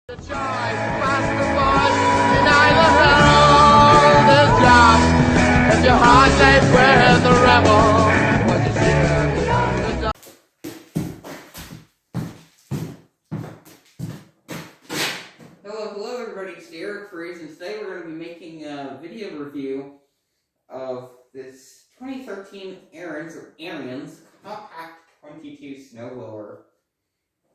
The choice across the board, deny the herald is young, and your heart lays where the rebel was you share beyond the dark. Hello everybody, it's Ariens, and today we're going to be making a video review of this 2013 Ariens Compact 22 snowblower.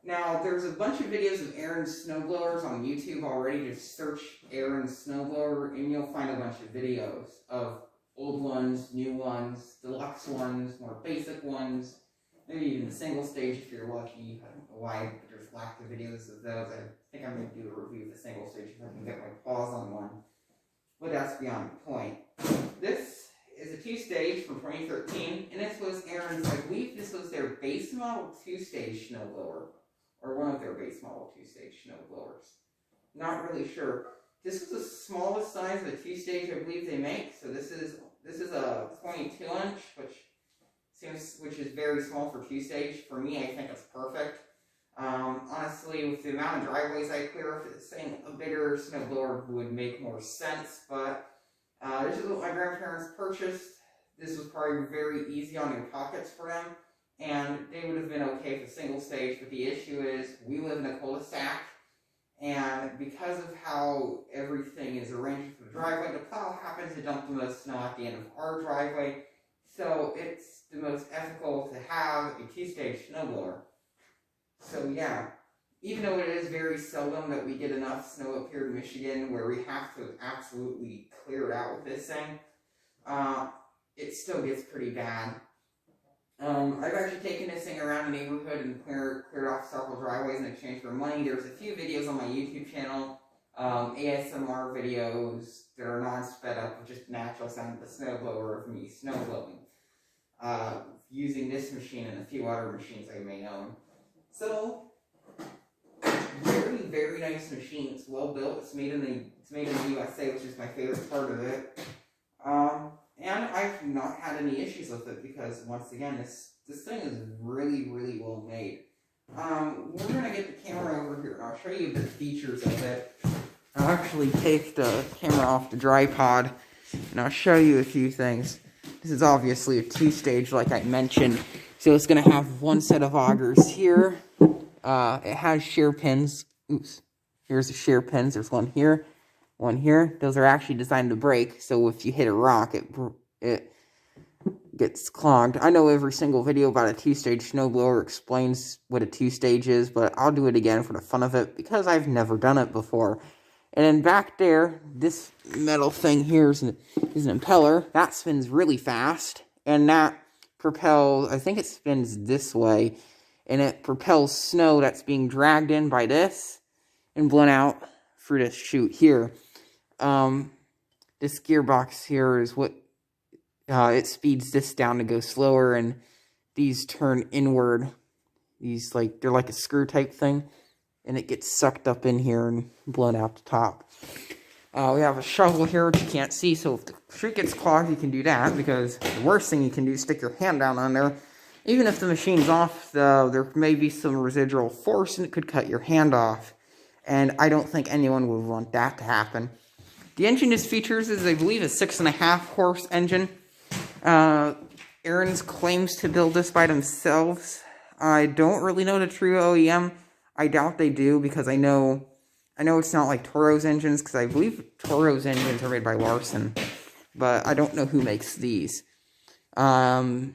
Now, there's a bunch of videos of Ariens snowblowers on YouTube already. Just search Ariens snowblower and you'll find a bunch of videos of old ones, new ones, deluxe ones, more basic ones, maybe even the single stage if you're lucky. I don't know why there's lack of videos of those. I think I'm going to do a review of the single stage if I can get my paws on one. But that's beyond the point. This is a 2-stage from 2013, and this was Ariens, I believe this was their base model 2-stage snowblower. Or one of their base model 2-stage snowblowers. Not really sure. This was the smallest size of a 2-stage I believe they make. So this is a 22-inch, which is very small for 2-stage. For me, I think it's perfect. Honestly, with the amount of driveways I clear, saying a bigger snowblower would make more sense. But this is what my grandparents purchased. This was probably very easy on your pockets for them. And they would have been okay with a single stage, but the issue is we live in a cul-de-sac, and because of how everything is arranged for the driveway, the plow happens to dump the most snow at the end of our driveway, so it's the most ethical to have a 2-stage snowblower. So yeah, even though it is very seldom that we get enough snow up here in Michigan where we have to absolutely clear it out with this thing, it still gets pretty bad. I've actually taken this thing around the neighborhood and cleared off several driveways in exchange for money. There's a few videos on my YouTube channel, ASMR videos that are non-sped up with just natural sound of the snowblower of me snowblowing, using this machine and a few other machines I may own. So, very, very nice machine. It's well built. It's made in the USA, which is my favorite part of it. And I've not had any issues with it because, once again, this thing is really, really well made. We're going to get the camera over here, and I'll show you the features of it. I'll actually take the camera off the tripod, and I'll show you a few things. This is obviously a 2-stage, like I mentioned, so it's going to have one set of augers here. It has shear pins. Oops. Here's the shear pins. There's one here. One here. Those are actually designed to break, so if you hit a rock, it gets clogged. I know every single video about a 2-stage snowblower explains what a 2-stage is, but I'll do it again for the fun of it, because I've never done it before. And then back there, this metal thing here is an impeller. That spins really fast, and that propels, I think it spins this way, and it propels snow that's being dragged in by this, and blown out through this chute here. This gearbox here is what it speeds this down to go slower, and these turn inward. These they're like a screw type thing, and it gets sucked up in here and blown out the top. We have a shovel here which you can't see, so if the chute gets clogged, you can do that, because the worst thing you can do is stick your hand down on there. Even if the machine's off, though, there may be some residual force, and it could cut your hand off. And I don't think anyone would want that to happen. The engine is features is, I believe, a 6.5 horse engine. Ariens claims to build this by themselves. I don't really know the true OEM. I doubt they do, because I know it's not like Toro's engines, because I believe Toro's engines are made by Larson. But I don't know who makes these. There's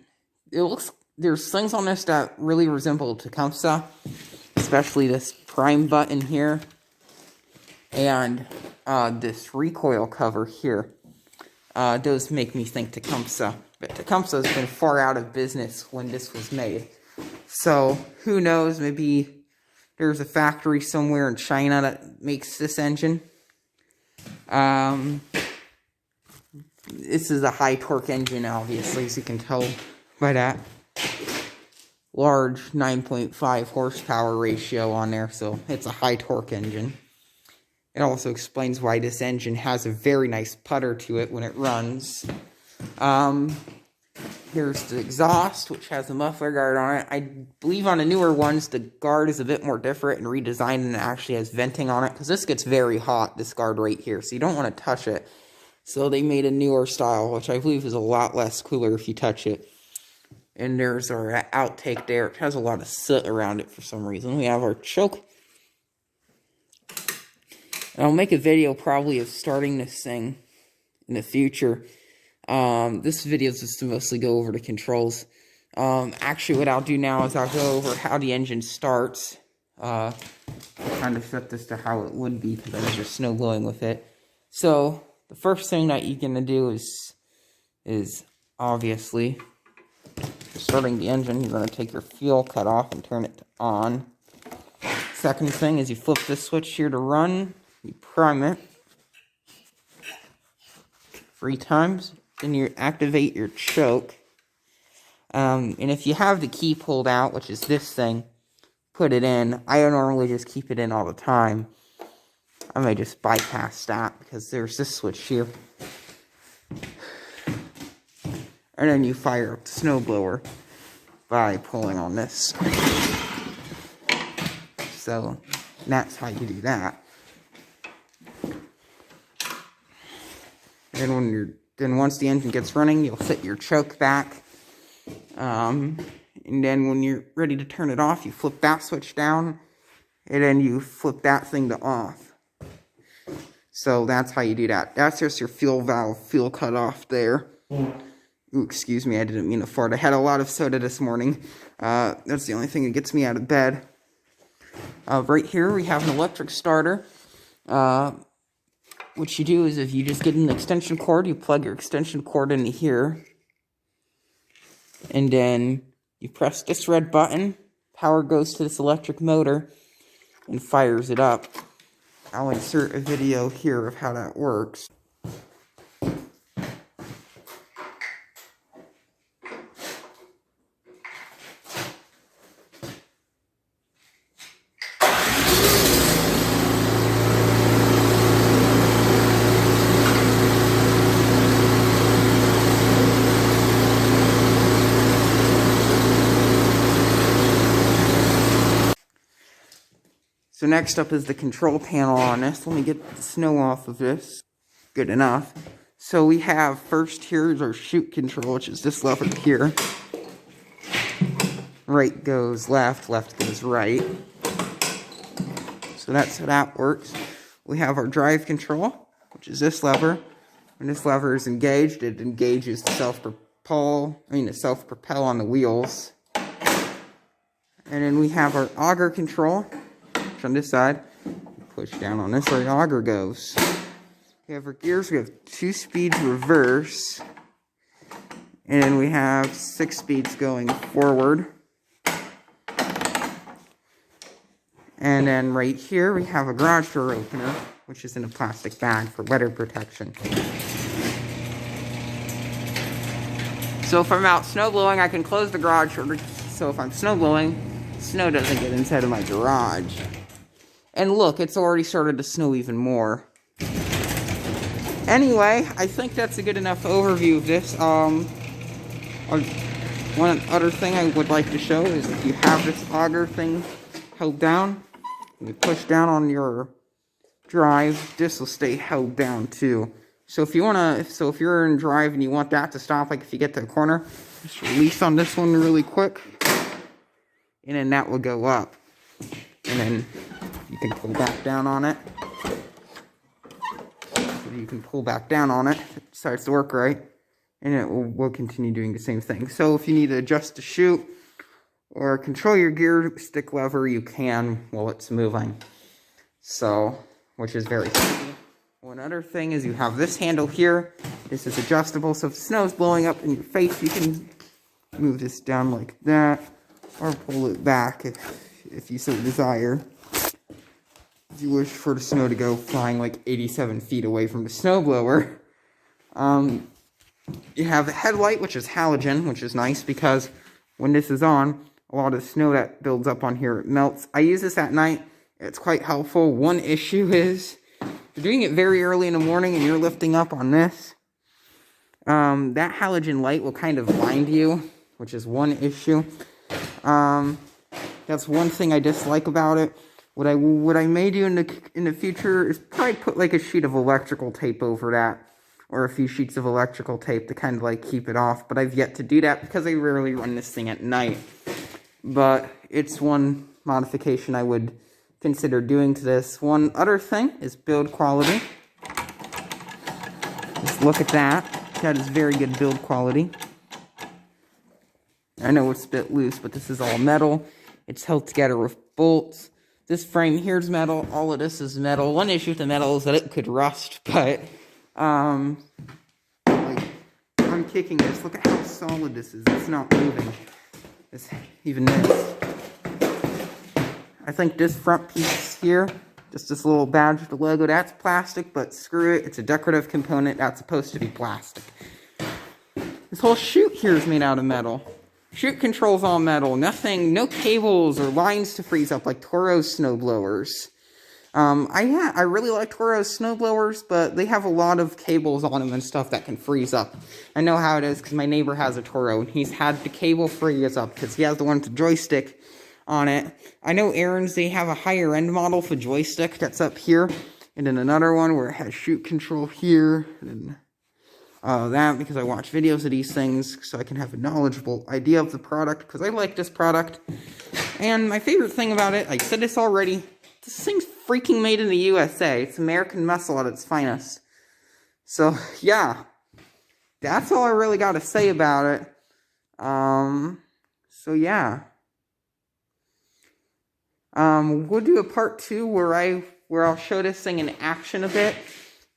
things on this that really resemble Tecumseh, especially this prime button here, and this recoil cover here. Those make me think Tecumseh, but Tecumseh's been far out of business when this was made. So, who knows, maybe there's a factory somewhere in China that makes this engine. This is a high torque engine, obviously, as you can tell by that large 9.5 horsepower ratio on there, so it's a high torque engine. It also explains why this engine has a very nice putter to it when it runs. Here's the exhaust, which has a muffler guard on it. I believe on the newer ones, the guard is a bit more different and redesigned, and it actually has venting on it, because this gets very hot, this guard right here, so you don't want to touch it. So they made a newer style, which I believe is a lot less cooler if you touch it. And there's our outtake there. It has a lot of soot around it for some reason. We have our choke. And I'll make a video probably of starting this thing in the future. This video is just to mostly go over the controls. Actually, what I'll do now is I'll go over how the engine starts. I'll kind of set this to how it would be, because I was just snow blowing with it. So, the first thing that you're going to do is obviously, for starting the engine, you're going to take your fuel cutoff and turn it to on. Second thing is you flip this switch here to run, you prime it 3 times, then you activate your choke. And if you have the key pulled out, which is this thing, put it in. I normally just keep it in all the time. I may just bypass that because there's this switch here. And then you fire up the snowblower by pulling on this. So that's how you do that. And then once the engine gets running, you'll set your choke back. And then when you're ready to turn it off, you flip that switch down, and then you flip that thing to off. So that's how you do that. That's just your fuel valve, fuel cutoff there. Ooh, excuse me, I didn't mean to fart. I had a lot of soda this morning. That's the only thing that gets me out of bed. Right here we have an electric starter. What you do is if you just get an extension cord, you plug your extension cord into here. And then you press this red button, power goes to this electric motor and fires it up. I'll insert a video here of how that works. So next up is the control panel on this. Let me get the snow off of this. Good enough. So we have first here is our chute control, which is this lever here. Right goes left, left goes right. So that's how that works. We have our drive control, which is this lever. When this lever is engaged, it engages the self-propel on the wheels. And then we have our auger control. On this side, push down on this where the auger goes. We have our gears, we have 2 speeds reverse, and then we have 6 speeds going forward. And then right here we have a garage door opener, which is in a plastic bag for weather protection. So if I'm out snow blowing, I can close the garage door, so if I'm snow blowing, snow doesn't get inside of my garage. And look, it's already started to snow even more. Anyway, I think that's a good enough overview of this. One other thing I would like to show is if you have this auger thing held down, and you push down on your drive, this will stay held down too. So if you're in drive and you want that to stop, like if you get to a corner, just release on this one really quick, and then that will go up. And then you can pull back down on it. So you can pull back down on it if it decides to work right. And it will continue doing the same thing. So if you need to adjust the chute or control your gear stick lever, you can while it's moving. So, which is very handy. One other thing is you have this handle here. This is adjustable, so if the snow is blowing up in your face, you can move this down like that, or pull it back if you so desire. If you wish for the snow to go flying like 87 feet away from the snowblower. You have a headlight, which is halogen, which is nice because when this is on, a lot of the snow that builds up on here melts. I use this at night. It's quite helpful. One issue is, if you're doing it very early in the morning and you're lifting up on this, That halogen light will kind of blind you, which is one issue. That's one thing I dislike about it. What I may do in the future is probably put like a sheet of electrical tape over that, or a few sheets of electrical tape to kind of like keep it off. But I've yet to do that because I rarely run this thing at night. But it's one modification I would consider doing to this. One other thing is build quality. Just look at that. That is very good build quality. I know it's a bit loose, but this is all metal. It's held together with bolts. This frame here is metal. All of this is metal. One issue with the metal is that it could rust, but like, I'm kicking this. Look at how solid this is. It's not moving. Even this. I think this front piece here, just this little badge with the logo, that's plastic, but screw it. It's a decorative component. That's supposed to be plastic. This whole chute here is made out of metal. Chute controls all metal. Nothing, no cables or lines to freeze up like Toro's snowblowers. I really like Toro's snowblowers, but they have a lot of cables on them and stuff that can freeze up. I know how it is because my neighbor has a Toro and he's had the cable freeze up because he has the one with the joystick on it. I know Ariens, they have a higher end model for joystick that's up here, and then another one where it has chute control here, and that because I watch videos of these things so I can have a knowledgeable idea of the product, because I like this product. And my favorite thing about it, I said this already, this thing's freaking made in the USA. It's American muscle at its finest. So, yeah. That's all I really got to say about it. So yeah. We'll do a part 2 where I'll show this thing in action a bit,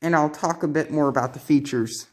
and I'll talk a bit more about the features.